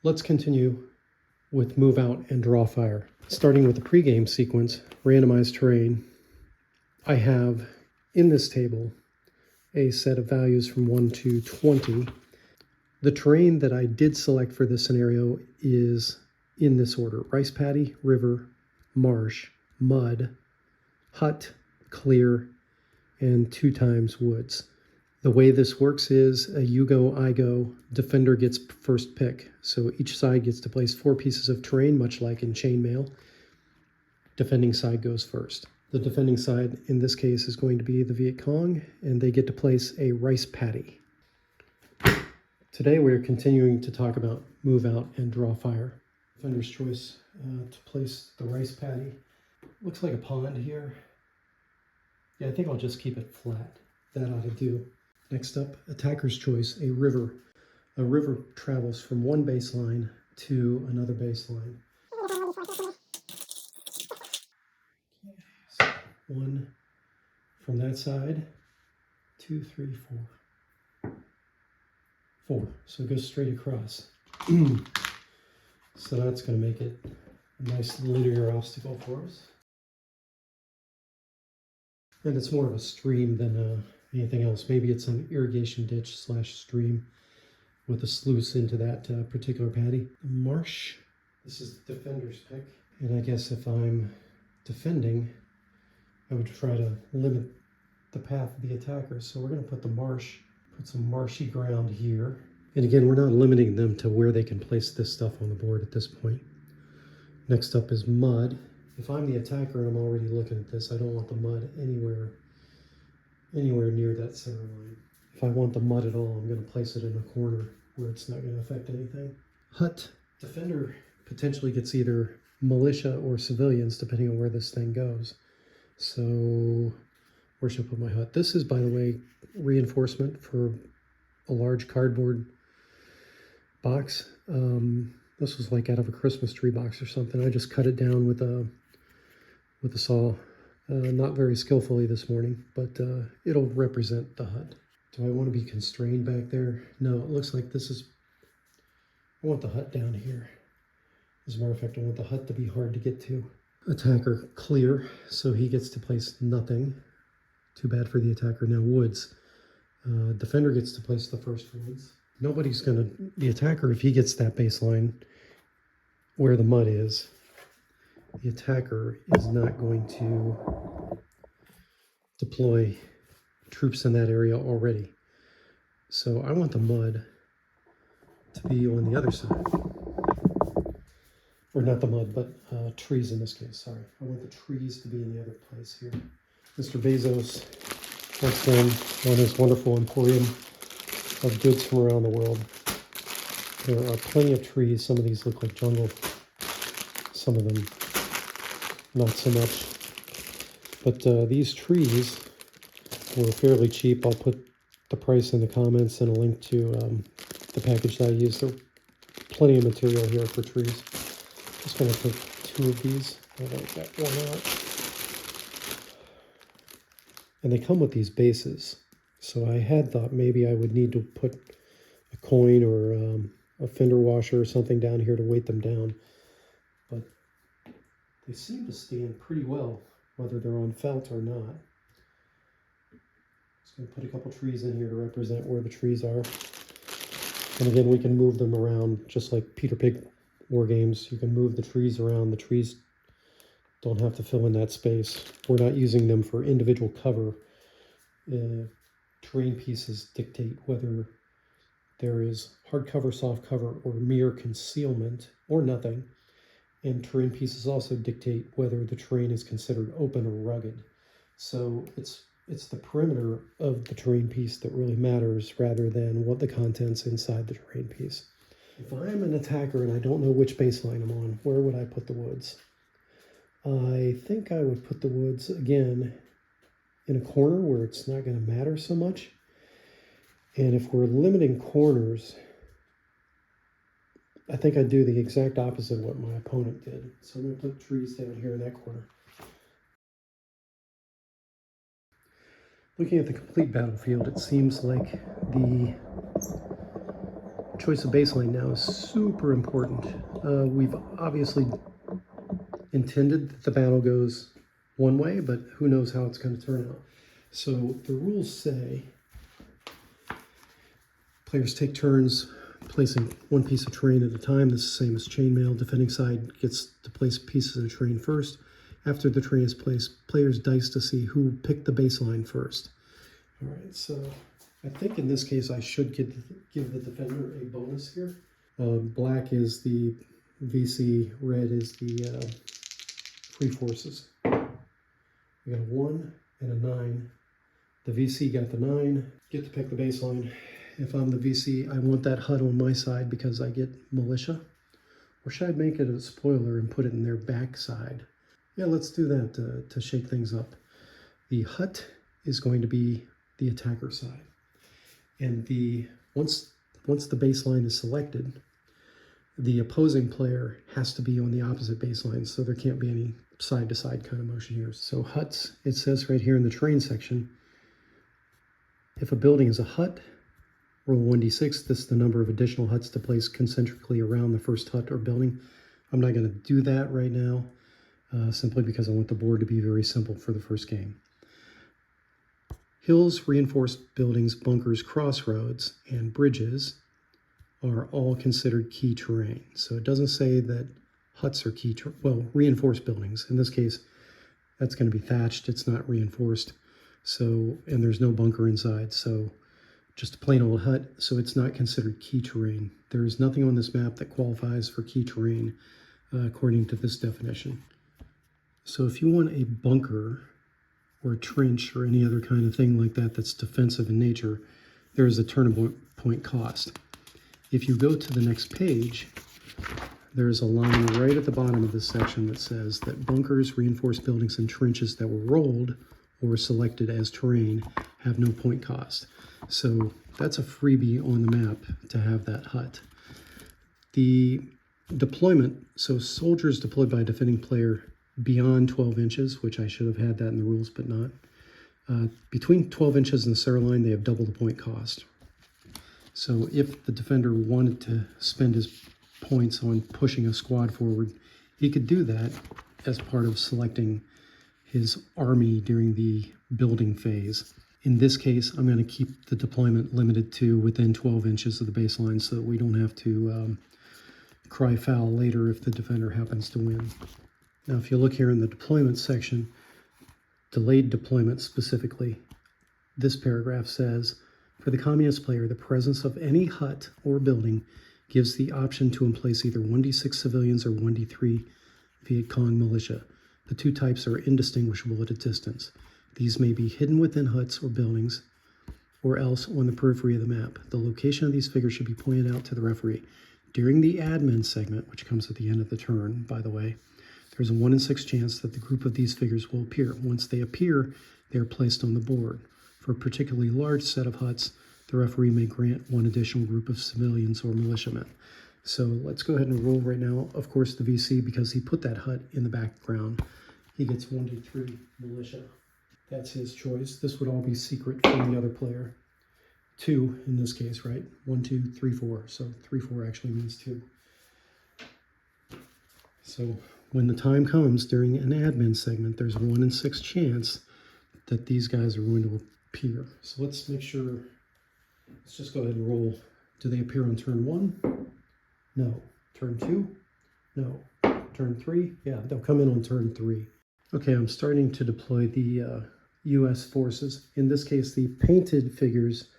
Let's continue with move out and draw fire. Starting with the pregame sequence, randomized terrain, I have in this table a set of values from 1 to 20. The terrain that I did select for this scenario is in this order: rice paddy, river, marsh, mud, hut, clear, and 2 times woods. The way this works is a you go, I go, defender gets first pick. So each side gets to place 4 pieces of terrain, much like in chainmail. Defending side goes first. The defending side in this case is going to be the Viet Cong, and they get to place a rice paddy. Today we're continuing to talk about move out and draw fire. Defender's choice to place the rice paddy. Looks like a pond here. Yeah, I think I'll just keep it flat. That ought to do. Next up, attacker's choice, a river. A river travels from one baseline to another baseline. So 1 from that side, 2, 3, 4. 4. So it goes straight across. So that's going to make it a nice linear obstacle for us. And it's more of a stream than anything else. Maybe it's an irrigation ditch / stream with a sluice into that particular paddy. Marsh, this is the defender's pick. And I guess if I'm defending, I would try to limit the path of the attacker. So we're going to put the marsh, put some marshy ground here. And again, we're not limiting them to where they can place this stuff on the board at this point. Next up is mud. If I'm the attacker and I'm already looking at this, I don't want the mud anywhere near that center line. If I want the mud at all, I'm going to place it in a corner where it's not going to affect anything. Hut. Defender potentially gets either militia or civilians, depending on where this thing goes. So where should I put my hut? This is, by the way, reinforcement for a large cardboard box. This was like out of a Christmas tree box or something. I just cut it down with a saw. Not very skillfully this morning, but it'll represent the hut. Do I want to be constrained back there? No, it looks like this is, I want the hut down here. As a matter of fact, I want the hut to be hard to get to. Attacker clear, so he gets to place nothing. Too bad for the attacker. Now woods. Defender gets to place the first woods. Nobody's gonna, the attacker, if he gets that baseline where the mud is, the attacker is not going to deploy troops in that area already. So I want the mud to be on the other side. Or not the mud, but trees in this case, sorry. I want the trees to be in the other place here. Mr. Bezos once again on his wonderful emporium of goods from around the world. There are plenty of trees. Some of these look like jungle. Some of them not so much. But these trees were fairly cheap. I'll put the price in the comments and a link to the package that I used. There are plenty of material here for trees. Just going to take 2 of these. I'll get one out. And they come with these bases. So I had thought maybe I would need to put a coin or a fender washer or something down here to weight them down. But they seem to stand pretty well, whether they're on felt or not. Just going to put a couple trees in here to represent where the trees are. And again, we can move them around just like Peter Pig War Games. You can move the trees around. The trees don't have to fill in that space. We're not using them for individual cover. Terrain pieces dictate whether there is hard cover, soft cover, or mere concealment, or nothing. And terrain pieces also dictate whether the terrain is considered open or rugged. So it's the perimeter of the terrain piece that really matters rather than what the contents inside the terrain piece. If I'm an attacker and I don't know which baseline I'm on, where would I put the woods? I think I would put the woods, again, in a corner where it's not going to matter so much. And if we're limiting corners, I think I'd do the exact opposite of what my opponent did. So I'm going to put trees down here in that corner. Looking at the complete battlefield, it seems like the choice of baseline now is super important. We've obviously intended that the battle goes one way, but who knows how it's going to turn out. So the rules say players take turns placing one piece of terrain at a time. This is the same as chainmail. Defending side gets to place pieces of the terrain first. After the terrain is placed, players dice to see who picked the baseline first. All right, so I think in this case I should give the defender a bonus here. Black is the VC, red is the free forces. We got a 1 and a 9. The VC got the 9. Get to pick the baseline. If I'm the VC, I want that HUD on my side because I get militia. Or should I make it a spoiler and put it in their backside? Yeah, let's do that to shake things up. The HUT is going to be the attacker side. And once the baseline is selected, the opposing player has to be on the opposite baseline, so there can't be any side-to-side kind of motion here. So HUTs, it says right here in the terrain section, if a building is a HUT, roll 1d6. This is the number of additional HUTs to place concentrically around the first HUT or building. I'm not going to do that right now, simply because I want the board to be very simple for the first game. Hills, reinforced buildings, bunkers, crossroads, and bridges are all considered key terrain. So it doesn't say that huts are key terrain. Well, reinforced buildings. In this case, that's going to be thatched. It's not reinforced. So, and there's no bunker inside. So just a plain old hut. So it's not considered key terrain. There is nothing on this map that qualifies for key terrain according to this definition. So if you want a bunker or a trench or any other kind of thing like that that's defensive in nature, there is a turn point cost. If you go to the next page, there's a line right at the bottom of this section that says that bunkers, reinforced buildings, and trenches that were rolled or selected as terrain have no point cost. So that's a freebie on the map to have that hut. The deployment, so soldiers deployed by a defending player beyond 12 inches, which I should have had that in the rules, but not. Between 12 inches and the center line, they have double the point cost. So if the defender wanted to spend his points on pushing a squad forward, he could do that as part of selecting his army during the building phase. In this case, I'm going to keep the deployment limited to within 12 inches of the baseline so that we don't have to cry foul later if the defender happens to win. Now, if you look here in the deployment section, delayed deployment specifically, this paragraph says, for the communist player, the presence of any hut or building gives the option to emplace either 1d6 civilians or 1d3 Viet Cong militia. The two types are indistinguishable at a distance. These may be hidden within huts or buildings or else on the periphery of the map. The location of these figures should be pointed out to the referee. During the admin segment, which comes at the end of the turn, by the way, there's a 1 in 6 chance that the group of these figures will appear. Once they appear, they are placed on the board. For a particularly large set of huts, the referee may grant one additional group of civilians or militiamen. So let's go ahead and roll right now. Of course, the VC, because he put that hut in the background, he gets 1d3 militia. That's his choice. This would all be secret from the other player. 2 in this case, right? 1, 2, 3, 4. So 3, 4 actually means 2. So when the time comes during an admin segment, there's a 1 in 6 chance that these guys are going to appear. So let's make sure, let's just go ahead and roll. Do they appear on turn 1? No. Turn 2? No. Turn 3? Yeah, they'll come in on turn 3. Okay, I'm starting to deploy the U.S. forces. In this case, the painted figures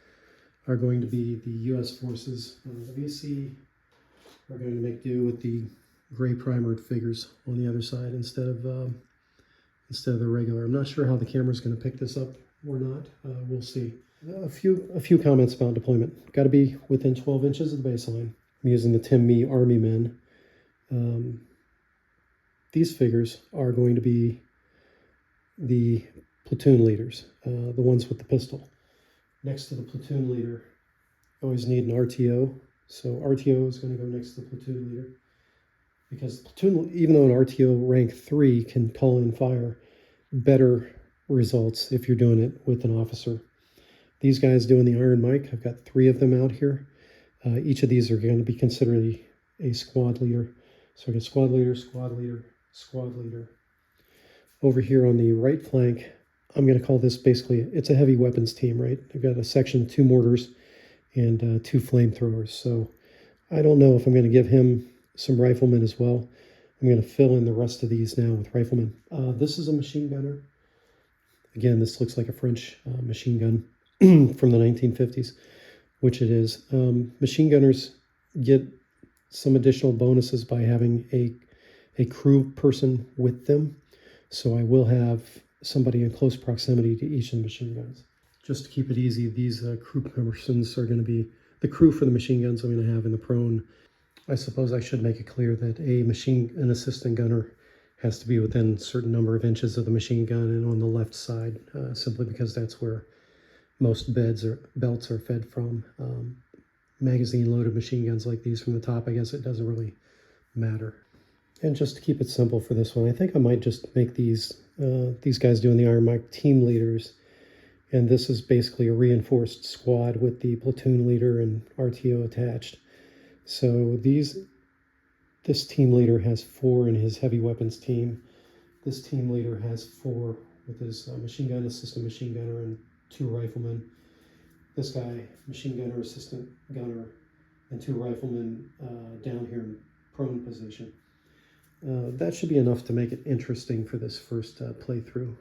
are going to be the U.S. forces. The VC are going to make do with the gray primered figures on the other side instead of the regular. I'm not sure how the camera's going to pick this up or not. We'll see. A few comments about deployment. Got to be within 12 inches of the baseline. I'm using the Tim Mee Army Men. These figures are going to be the platoon leaders, the ones with the pistol. Next to the platoon leader, you always need an RTO. So RTO is going to go next to the platoon leader. Because platoon, even though an RTO rank 3 can call in fire, better results if you're doing it with an officer. These guys doing the Iron Mike, I've got 3 of them out here. Each of these are going to be considered a squad leader. So I get squad leader, squad leader, squad leader. Over here on the right flank, I'm going to call this basically, it's a heavy weapons team, right? I've got a section, 2 mortars and 2 flamethrowers. So I don't know if I'm going to give him some riflemen as well. I'm going to fill in the rest of these now with riflemen. This is a machine gunner. Again, this looks like a French machine gun from the 1950s, which it is. Machine gunners get some additional bonuses by having a crew person with them. So I will have somebody in close proximity to each of the machine guns. Just to keep it easy, these crew persons are going to be the crew for the machine guns I'm going to have in the prone. I suppose I should make it clear that an assistant gunner has to be within a certain number of inches of the machine gun and on the left side, simply because that's where most belts are fed from. Magazine-loaded machine guns like these from the top, I guess it doesn't really matter. And just to keep it simple for this one, I think I might just make these guys doing the Iron Mike team leaders. And this is basically a reinforced squad with the platoon leader and RTO attached. So this team leader has 4 in his heavy weapons team. This team leader has 4 with his machine gun, assistant machine gunner, and 2 riflemen. This guy, machine gunner, assistant gunner, and 2 riflemen down here in prone position. That should be enough to make it interesting for this first playthrough.